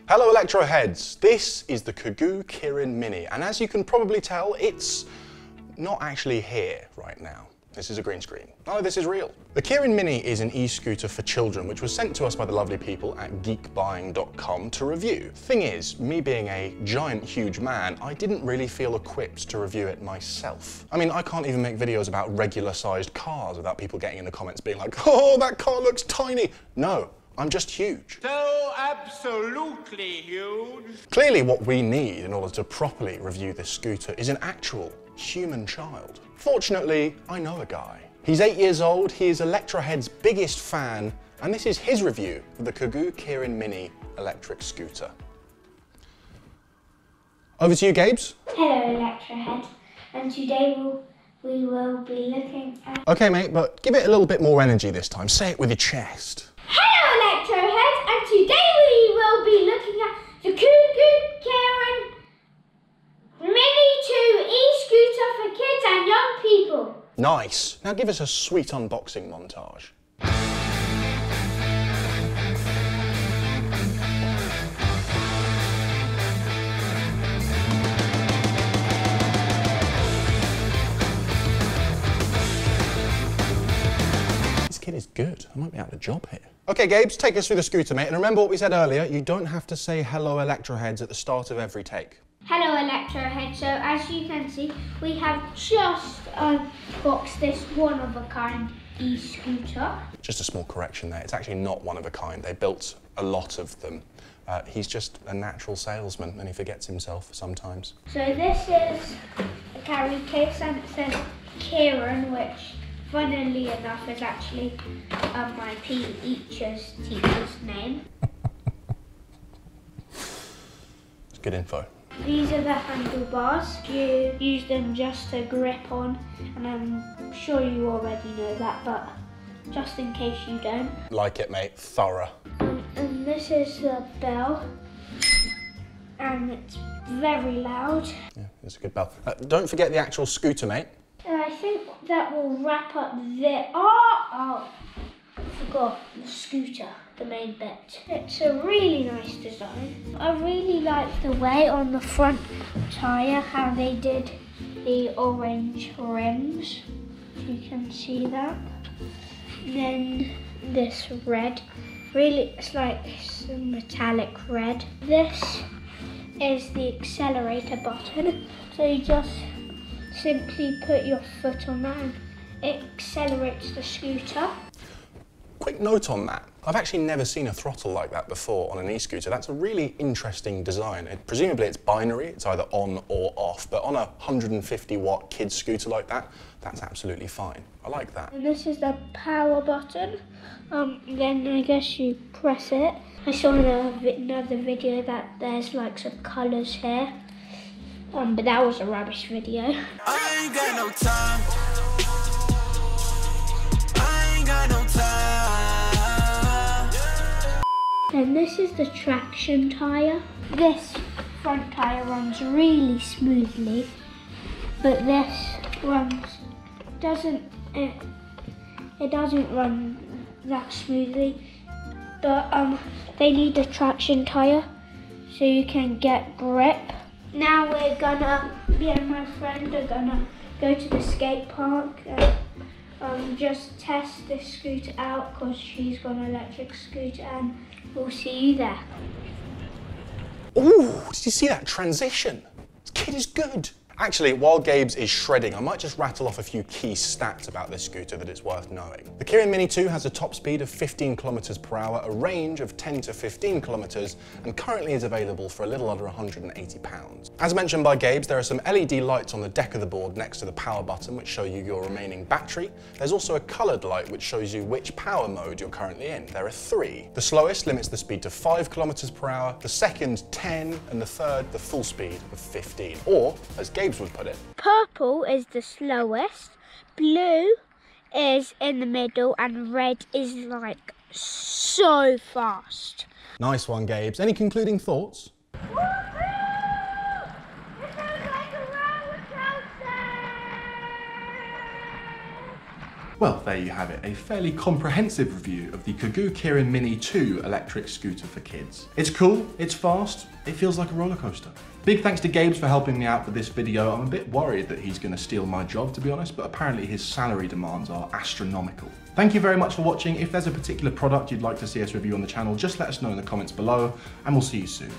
Hello Electroheads, this is the Kugoo Kirin Mini, and as you can probably tell, it's not actually here right now. This is a green screen. Oh, this is real. The Kirin Mini is an e-scooter for children, which was sent to us by the lovely people at geekbuying.com to review. Thing is, me being a giant, huge man, I didn't really feel equipped to review it myself. I mean, I can't even make videos about regular-sized cars without people getting in the comments being like, oh, that car looks tiny. No. I'm just huge. So absolutely huge. Clearly what we need in order to properly review this scooter is an actual human child. Fortunately, I know a guy. He's 8 years old, he is Electroheads' biggest fan, and this is his review of the Kugoo Kirin Mini electric scooter. Over to you, Gabes. Hello Electroheads, and today we will be looking at... Okay mate, but give it a little bit more energy this time. Say it with your chest. Hello Electroheads, and today we will be looking at the Kugoo Kirin Mini 2 e-scooter for kids and young people. Nice. Now give us a sweet unboxing montage. This kid is good. I might be out of a job here. Okay, Gabes, take us through the scooter, mate. And remember what we said earlier, you don't have to say hello Electroheads at the start of every take. Hello Electroheads, so as you can see, we have just unboxed this one-of-a-kind e-scooter. Just a small correction there, it's actually not one of a kind. They built a lot of them. He's just a natural salesman and he forgets himself sometimes. So this is a carry case and it says Kirin, which funnily enough is actually my PE teacher's name. It's good info. These are the handlebars. You use them just to grip on, and I'm sure you already know that, but just in case you don't. Like it, mate. Thorough. And this is the bell, and it's very loud. Yeah, it's a good bell. Don't forget the actual scooter, mate. And I think that will wrap up the... Oh, I forgot the scooter, the main bit. It's a really nice design. I really like the way on the front tyre how they did the orange rims. You can see that. And then this red. Really, it's like some metallic red. This is the accelerator button. So you just simply put your foot on that and it accelerates the scooter. Quick note on that. I've actually never seen a throttle like that before on an e-scooter. That's a really interesting design. Presumably it's binary, it's either on or off, but on a 150-watt kids scooter like that, that's absolutely fine. I like that. And this is the power button. Then I guess you press it. I saw in another video that there's like some colours here. But that was a rubbish video. I ain't got no time. I ain't got no time. And this is the traction tyre. This front tyre runs really smoothly, but this it doesn't run that smoothly. But they need a traction tyre so you can get grip. Now me and my friend are gonna go to the skate park and just test this scooter out because she's got an electric scooter, and we'll see you there. Ooh, did you see that transition? This kid is good. Actually, while Gabes is shredding, I might just rattle off a few key stats about this scooter that it's worth knowing. The Kirin Mini 2 has a top speed of 15 kilometers per hour, a range of 10 to 15 kilometers, and currently is available for a little under £180. As mentioned by Gabes, there are some LED lights on the deck of the board next to the power button, which show you your remaining battery. There's also a colored light, which shows you which power mode you're currently in. There are 3. The slowest limits the speed to 5 kilometers per hour, the second 10, and the third the full speed of 15. Or, as Gabes would put it, Purple is the slowest, blue is in the middle, and red is like so fast. Nice one, Gabes. Any concluding thoughts? Well, there you have it, a fairly comprehensive review of the Kugoo Kirin Mini 2 electric scooter for kids. It's cool, it's fast, it feels like a roller coaster. Big thanks to Gabes for helping me out with this video. I'm a bit worried that he's going to steal my job, to be honest, but apparently his salary demands are astronomical. Thank you very much for watching. If there's a particular product you'd like to see us review on the channel, just let us know in the comments below, and we'll see you soon.